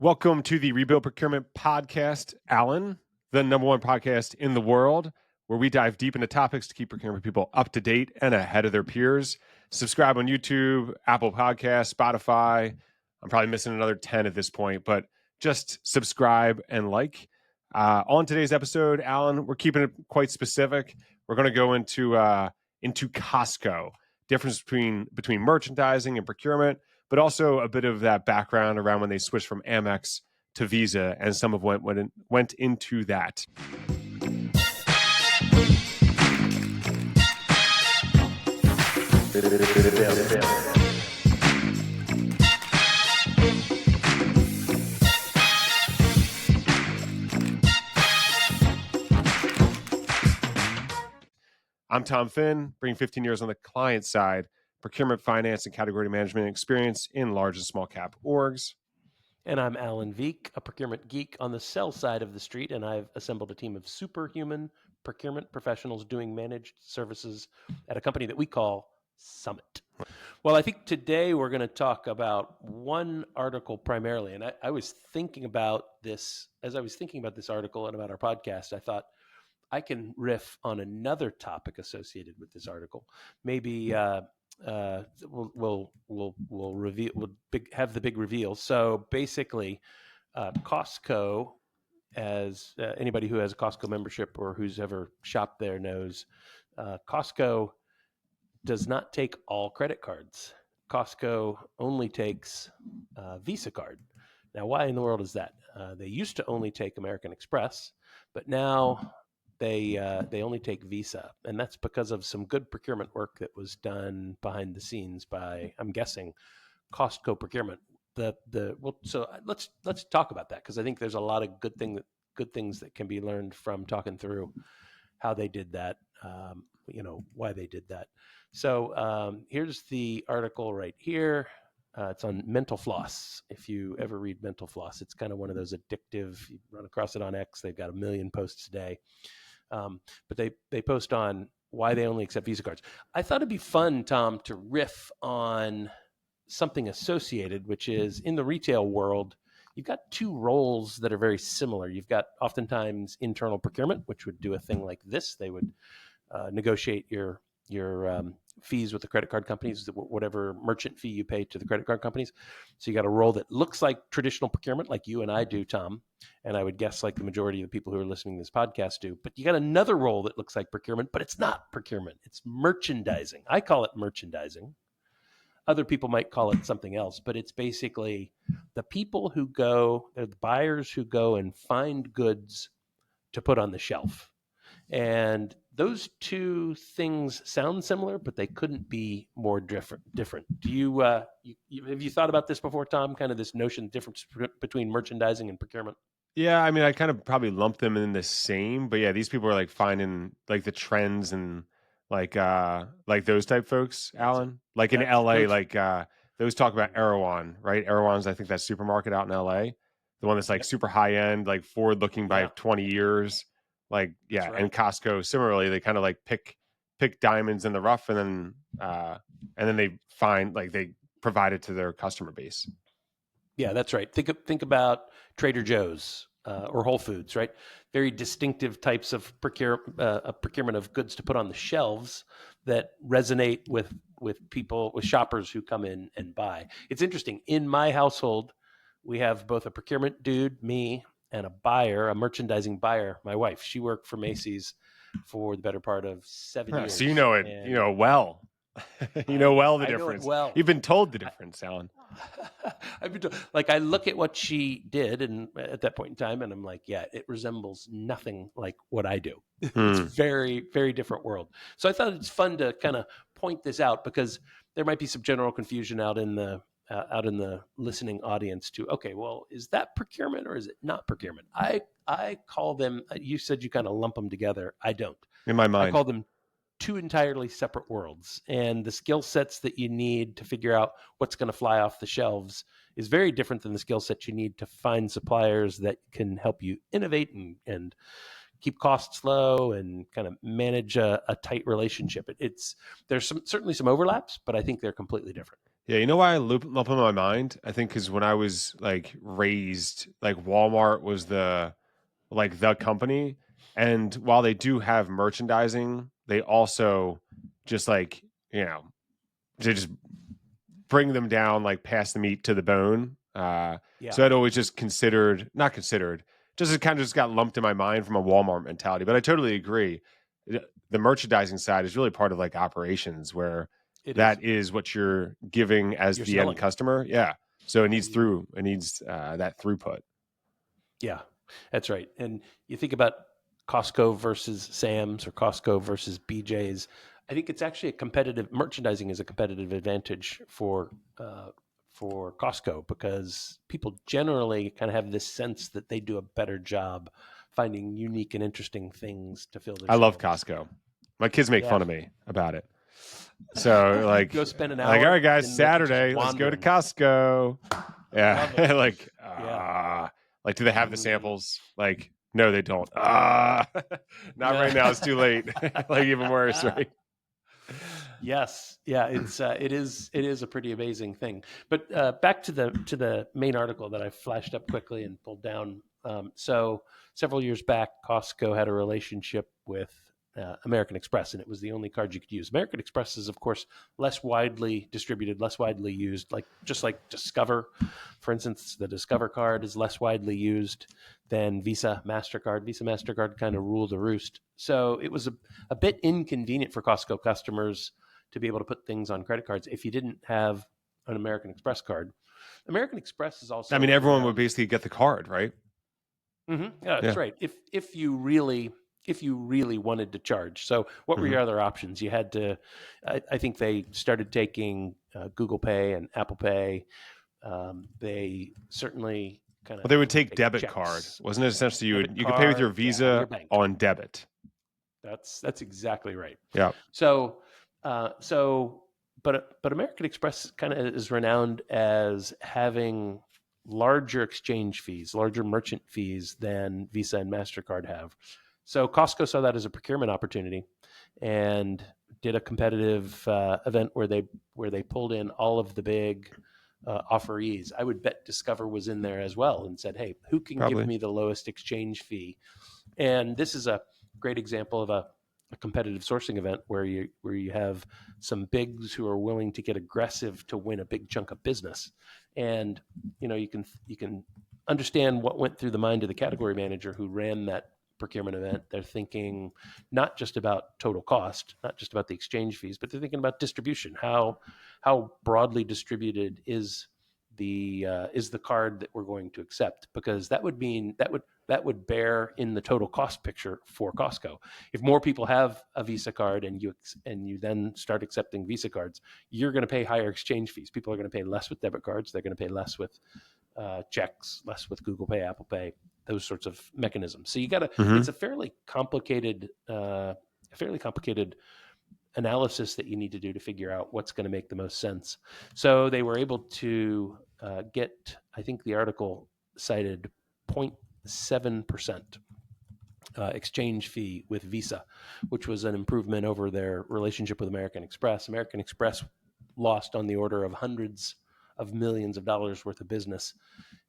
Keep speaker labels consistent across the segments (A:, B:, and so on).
A: Welcome to the Rebuild Procurement Podcast, Alan, the number one podcast in the world, where we dive deep into topics to keep procurement people up to date and ahead of their peers. Subscribe on YouTube, Apple Podcasts, Spotify. I'm probably missing another 10 at this point, but just subscribe and like. On today's episode, Alan, we're keeping it quite specific. We're going to go into Costco, difference between merchandising and procurement, but also a bit of that background around when they switched from Amex to Visa and some of what went into that. I'm Tom Finn, bringing 15 years on the client side, procurement, finance, and category management experience in large and small cap orgs.
B: And I'm Alan Veek, a procurement geek on the sell side of the street, and I've assembled a team of superhuman procurement professionals doing managed services at a company that we call Summit. Well, I think today we're going to talk about one article primarily, and I was thinking about this, as I was thinking about this article and about our podcast, I thought, I can riff on another topic associated with this article. Maybe we'll reveal. We'll have the big reveal. So basically, Costco, as anybody who has a Costco membership or who's ever shopped there knows, Costco does not take all credit cards. Costco only takes Visa card. Now, why in the world is that? They used to only take American Express, but now they only take Visa, and that's because of some good procurement work that was done behind the scenes by, I'm guessing, Costco procurement. So let's talk about that, because I think there's a lot of good things that can be learned from talking through how they did that, why they did that. So here's the article right here. It's on mental floss. If you ever read mental floss, it's kind of one of those addictive. You run across it on X. They've got 1 million posts a day. But they post on why they only accept Visa cards. I thought it'd be fun, Tom, to riff on something associated, which is in the retail world, you've got two roles that are very similar. You've got oftentimes internal procurement, which would do a thing like this. They would negotiate your fees with the credit card companies, whatever merchant fee you pay to the credit card companies. So you got a role that looks like traditional procurement, like you and I do, Tom, and I would guess like the majority of the people who are listening to this podcast do. But you got another role that looks like procurement, but it's not procurement. It's merchandising. I call it merchandising. Other people might call it something else, but it's basically the people who go, they're the buyers who go and find goods to put on the shelf. And those two things sound similar, but they couldn't be more different. Do you have you thought about this before, Tom? Kind of this notion difference between merchandising and procurement.
A: Yeah, I mean, I kind of probably lump them in the same, but yeah, these people are like finding like the trends and like those type folks, Alan. Like in LA, those talk about Erewhon, right? Erewhon's, I think, that supermarket out in LA, the one that's like super high end, like forward looking by 20 years. Like, yeah, right. And Costco, similarly, they kind of like pick diamonds in the rough, and then they find, like, they provide it to their customer base.
B: Yeah, that's right. Think about Trader Joe's or Whole Foods, right? Very distinctive types of procurement of goods to put on the shelves that resonate with people, with shoppers who come in and buy. It's interesting. In my household, we have both a procurement dude, me, and a buyer, a merchandising buyer, my wife. She worked for Macy's for the better part of 7 years.
A: So you know it, well. You know well the difference.
B: Well.
A: You've been told the difference, Alan.
B: I've been told. Like, I look at what she did, and at that point in time, and I'm like, yeah, it resembles nothing like what I do. It's very, very different world. So I thought it's fun to kind of point this out, because there might be some general confusion out in the listening audience to, okay, well, is that procurement or is it not procurement? I call them, you said you kind of lump them together. I don't.
A: In my mind.
B: I call them two entirely separate worlds, and the skill sets that you need to figure out what's going to fly off the shelves is very different than the skill set you need to find suppliers that can help you innovate and keep costs low and kind of manage a tight relationship. There's certainly some overlaps, but I think they're completely different.
A: Yeah, you know why I lump in my mind? I think because when I was like raised, like Walmart was the company, and while they do have merchandising, they also just like they just bring them down, like pass the meat to the bone.
B: Yeah.
A: So I'd always just not considered, just it kind of just got lumped in my mind from a Walmart mentality. But I totally agree. The merchandising side is really part of like operations where
B: It is.
A: that is what you're giving as
B: You're
A: the end
B: selling.
A: customer. Yeah. So it needs
B: Mhm.
A: that throughput.
B: Yeah, that's right. And you think about Costco versus Sam's or Costco versus BJ's. I think it's actually a competitive merchandising is a competitive advantage for Costco because people generally kind of have this sense that they do a better job finding unique and interesting things to fill their
A: I love
B: shelves.
A: Costco. My kids make
B: Yeah,
A: fun of me about it. So
B: you go spend an
A: all right,
B: hour
A: guys,
B: in there just
A: Saturday, let's go to
B: wandering.
A: Costco.
B: I love it.
A: Yeah, like
B: Yeah.
A: like do they have the
B: Mhm.
A: samples? Like no, they don't. Not right now. It's too late. Like even worse, right?
B: Yes, yeah, it is a pretty amazing thing. But back to the main article that I flashed up quickly and pulled down. So several years back, Costco had a relationship with American Express, and it was the only card you could use. American Express is, of course, less widely distributed, less widely used. Like just like Discover, for instance, the Discover card is less widely used than Visa, Mastercard. Visa, Mastercard kind of rule the roost. So it was a bit inconvenient for Costco customers to be able to put things on credit cards if you didn't have an American Express card. American Express is
A: I
B: also
A: mean, everyone would
B: around.
A: basically get the card, right?
B: Yeah, that's
A: Yeah.
B: right. If you really wanted to charge. So what were
A: Hmm.
B: your other options? You had to. I think they started taking Google Pay and Apple Pay. They certainly kind
A: Well,
B: of
A: they would take
B: take
A: debit card,
B: checks,
A: wasn't it? Essentially,
B: debit
A: you could pay with your
B: card, yeah, out of your
A: Visa
B: bank.
A: on debit.
B: That's exactly right.
A: Yeah.
B: So, but American Express kind of is renowned as having larger exchange fees, larger merchant fees than Visa and Mastercard have. So Costco saw that as a procurement opportunity, and did a competitive event where they pulled in all of the big offerees. I would bet Discover was in there as well and said, "Hey, who can give
A: Probably.
B: me the lowest exchange fee?" And this is a great example of a competitive sourcing event where you have some bigs who are willing to get aggressive to win a big chunk of business. And you can understand what went through the mind of the category manager who ran that procurement event. They're thinking not just about total cost, not just about the exchange fees, but they're thinking about distribution. How broadly distributed is the card that we're going to accept? Because that would mean that would bear in the total cost picture for Costco. If more people have a Visa card and you then start accepting Visa cards, you're going to pay higher exchange fees. People are going to pay less with debit cards. They're going to pay less with checks, less with Google Pay, Apple Pay, those sorts of mechanisms. So you got to.
A: Hmm.
B: It's a fairly complicated analysis that you need to do to figure out what's going to make the most sense. So they were able to get, I think the article cited 0.7% exchange fee with Visa, which was an improvement over their relationship with American Express. American Express lost on the order of hundreds of millions of dollars worth of business,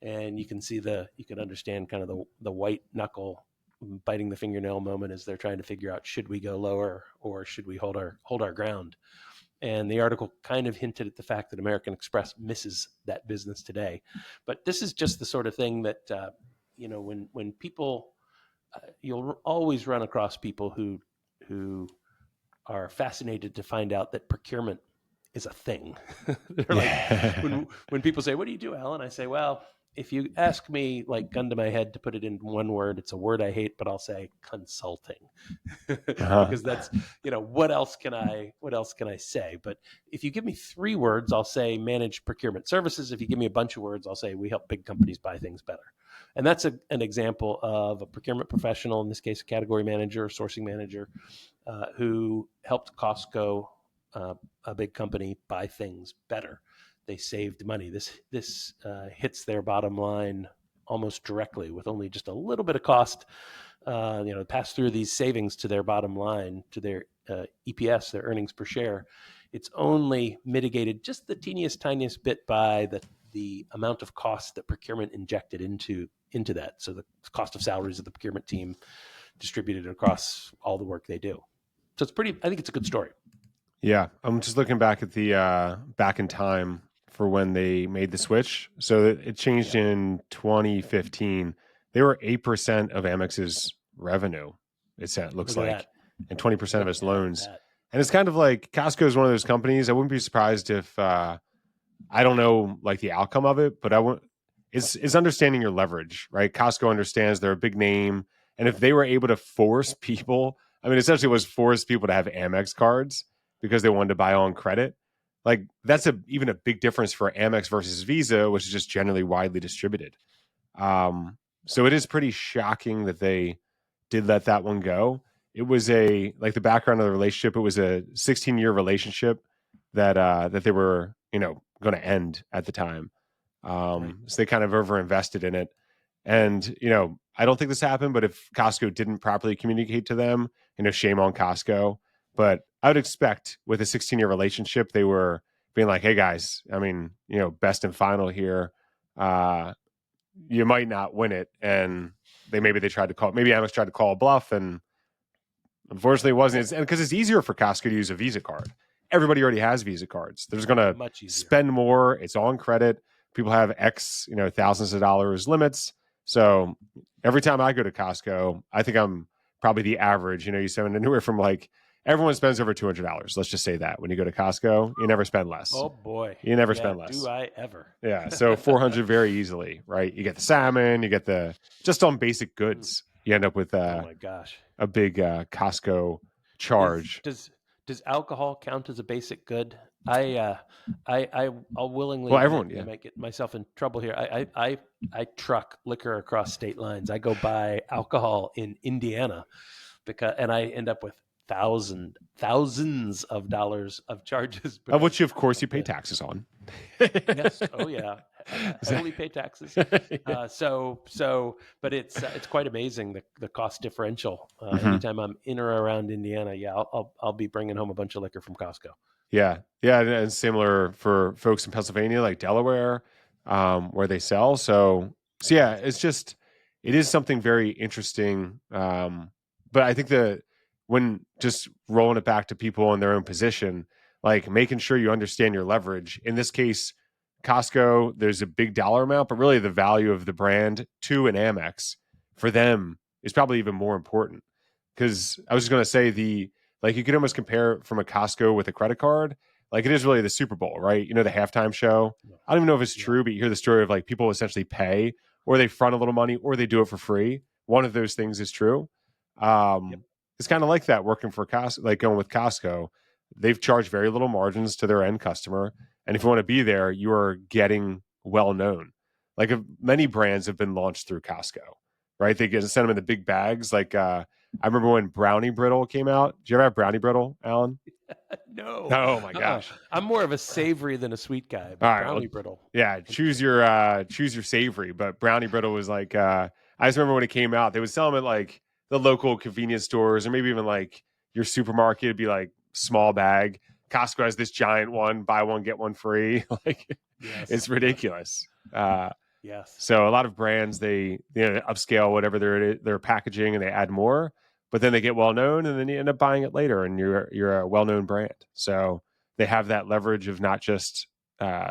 B: and you can understand kind of the white knuckle biting the fingernail moment as they're trying to figure out, should we go lower or should we hold our ground. And the article kind of hinted at the fact that American Express misses that business today. But this is just the sort of thing that when people you'll always run across people who are fascinated to find out that procurement is a thing. They're like,
A: Yeah.
B: when people say, "What do you do, Alan?" I say, "Well, if you ask me, like, gun to my head, to put it in one word, it's a word I hate, but I'll say consulting."
A: Uh-huh.
B: Because that's, what else can I say? But if you give me three words, I'll say managed procurement services. If you give me a bunch of words, I'll say we help big companies buy things better. And that's an example of a procurement professional, in this case, a category manager, sourcing manager, who helped Costco, a big company, buy things better. They saved money. This hits their bottom line almost directly with only just a little bit of cost. Pass through these savings to their bottom line, to their EPS, their earnings per share, it's only mitigated just the tiniest bit by the amount of cost that procurement injected into that. So the cost of salaries of the procurement team distributed across all the work they do. So it's pretty. I think it's a good story.
A: Yeah, I'm just looking back at the back in time for when they made the switch. So it changed in 2015. They were 8% of Amex's revenue. It looks like, and 20% of its loans. And it's kind of like Costco is one of those companies. I wouldn't be surprised if I don't know like the outcome of it, but it's understanding your leverage, right? Costco understands they're a big name, and if they were able to force people, I mean, essentially it was force people to have Amex cards because they wanted to buy on credit. Like that's even a big difference for Amex versus Visa, which is just generally widely distributed. So it is pretty shocking that they did let that one go. It was the background of the relationship. It was a 16-year relationship that they were, going to end at the time.
B: Right.
A: So they kind of overinvested in it. And, I don't think this happened, but if Costco didn't properly communicate to them, shame on Costco. But I would expect with a 16-year relationship, they were being like, hey guys, I mean, best and final here. You might not win it. And maybe Amex tried to call a bluff, and unfortunately it wasn't. And because it's easier for Costco to use a Visa card. Everybody already has Visa cards. They're just going to spend more. It's on credit. People have X, thousands of dollars limits. So every time I go to Costco, I think I'm probably the average. You spend anywhere from everyone spends over $200. Let's just say that when you go to Costco, you never spend less.
B: Oh boy,
A: you never spend less.
B: Do I ever?
A: Yeah, so 400 very easily, right? You get the salmon, you get just on basic goods, you end up with
B: oh my gosh,
A: a big Costco charge.
B: Does alcohol count as a basic good? I'll willingly.
A: Everyone,
B: I might get myself in trouble here. I truck liquor across state lines. I go buy alcohol in Indiana and I end up with thousands of dollars of charges,
A: of which of course you pay taxes on.
B: Yes. Oh yeah. Heavily pay taxes. But it's quite amazing the cost differential. Anytime I'm in or around Indiana, I'll be bringing home a bunch of liquor from Costco.
A: Yeah, and similar for folks in Pennsylvania, like Delaware, where they sell. So yeah, it is something very interesting. But I think when just rolling it back to people in their own position, like making sure you understand your leverage. In this case, Costco, there's a big dollar amount, but really the value of the brand to an Amex for them is probably even more important. Because I was just going to say you could almost compare from a Costco with a credit card. Like it is really the Super Bowl, right? The halftime show. I don't even know if it's true, but you hear the story of people essentially pay or they front a little money or they do it for free. One of those things is true. It's kind of like that working for Costco, going with Costco. They've charged very little margins to their end customer. And if you want to be there, you are getting well known. Many brands have been launched through Costco, right? They send them in the big bags. I remember when Brownie Brittle came out. Did you ever have Brownie Brittle, Alan?
B: No.
A: Oh my gosh.
B: I'm more of a savory than a sweet guy.
A: All right,
B: Brownie Brittle.
A: Yeah, choose your savory. But Brownie Brittle was I just remember when it came out, they would sell them at the local convenience stores or maybe even your supermarket. It'd be small bag. Costco has this giant one, buy one, get one free. It's ridiculous.
B: Yes.
A: So a lot of brands, they upscale whatever they're packaging and they add more, but then they get well known and then you end up buying it later and you're a well known brand. So they have that leverage of not just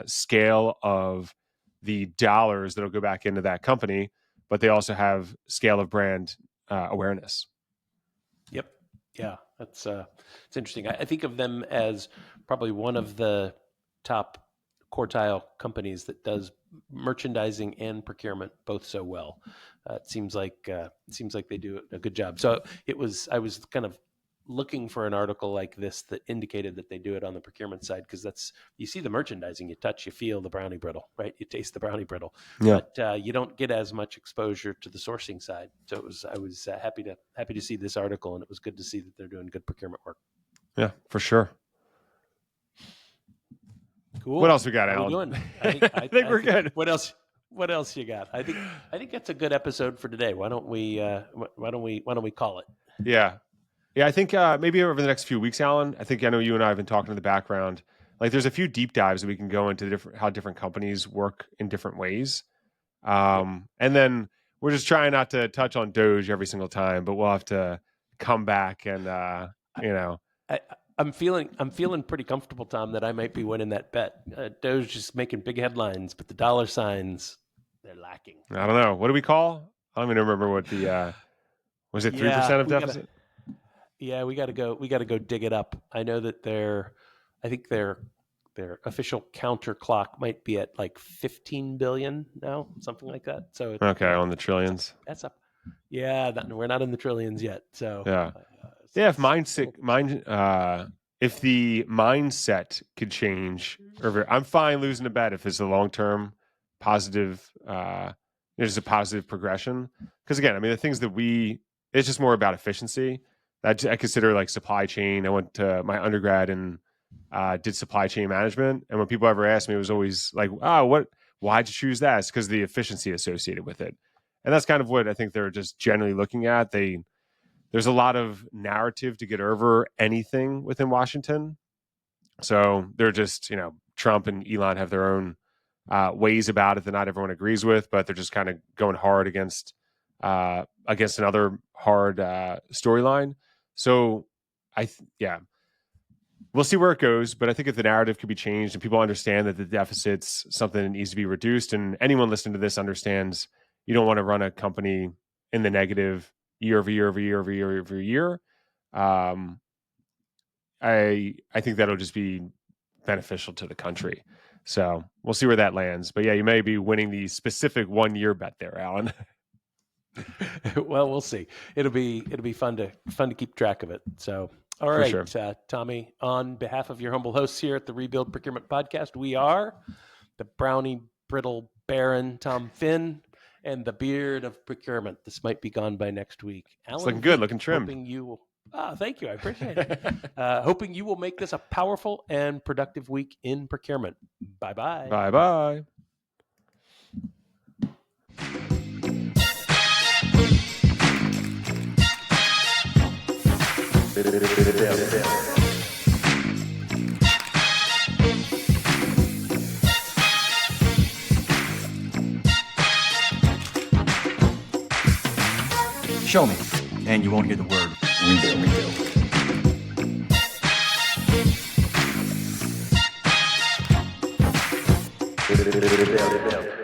A: scale of the dollars that'll go back into that company, but they also have scale of brand awareness.
B: Yep. Yeah, it's interesting. I think of them as probably one of the top quartile companies that does merchandising and procurement both so well. It seems like they do a good job. So I was kind of looking for an article like this that indicated that they do it on the procurement side, because you see the merchandising, you touch, you feel the Brownie Brittle, right? You taste the Brownie Brittle, but you don't get as much exposure to the sourcing side. So I was happy to see this article, and it was good to see that they're doing good procurement work.
A: Yeah, for sure.
B: Cool.
A: What else we got,
B: How
A: Alan?
B: we doing?
A: I think we're good.
B: What else you got? I think that's a good episode for today. Why don't we call it?
A: Yeah. Yeah, I think maybe over the next few weeks, Alan. I know you and I have been talking in the background. Like, there's a few deep dives that we can go into how different companies work in different ways.
B: Yep.
A: And then we're just trying not to touch on Doge every single time, but we'll have to come back and
B: I'm feeling pretty comfortable, Tom, that I might be winning that bet. Doge just making big headlines, but the dollar signs, they're lacking.
A: I don't know. What do we call? I don't even remember what the was it 3% of deficit?
B: We gotta go dig it up. I know that I think their official counter clock might be at like 15 billion now, something like that. So
A: Okay, on the trillions.
B: That's up. Yeah, we're not in the trillions yet. So
A: yeah. If the mindset could change, I'm fine losing a bet if it's a long-term positive. There's a positive progression because again, I mean the things that it's just more about efficiency. I consider like supply chain. I went to my undergrad and did supply chain management, and when people ever asked me, it was always like, "Oh, why'd you choose that?" It's because of the efficiency associated with it, and that's kind of what I think they're just generally looking at. There's a lot of narrative to get over anything within Washington. So they're just, Trump and Elon have their own ways about it that not everyone agrees with, but they're just kind of going hard against another hard storyline. So we'll see where it goes. But I think if the narrative could be changed and people understand that the deficit's something that needs to be reduced, and anyone listening to this understands you don't want to run a company in the negative year over year over year over year over year. I think that'll just be beneficial to the country. So we'll see where that lands. But yeah, you may be winning the specific 1 year bet there, Alan.
B: Well, we'll see. It'll be fun to keep track of it. So, all right, sure. Tommy, on behalf of your humble hosts here at the Rebuild Procurement Podcast, we are the Brownie, Brittle, Baron, Tom Finn, and the Beard of Procurement. This might be gone by next week.
A: Alan, it's looking good, looking trimmed.
B: Hoping you will. Thank you. I appreciate it. Hoping you will make this a powerful and productive week in procurement. Bye-bye.
A: Bye-bye.
C: Show me, and you won't hear the word rebuild.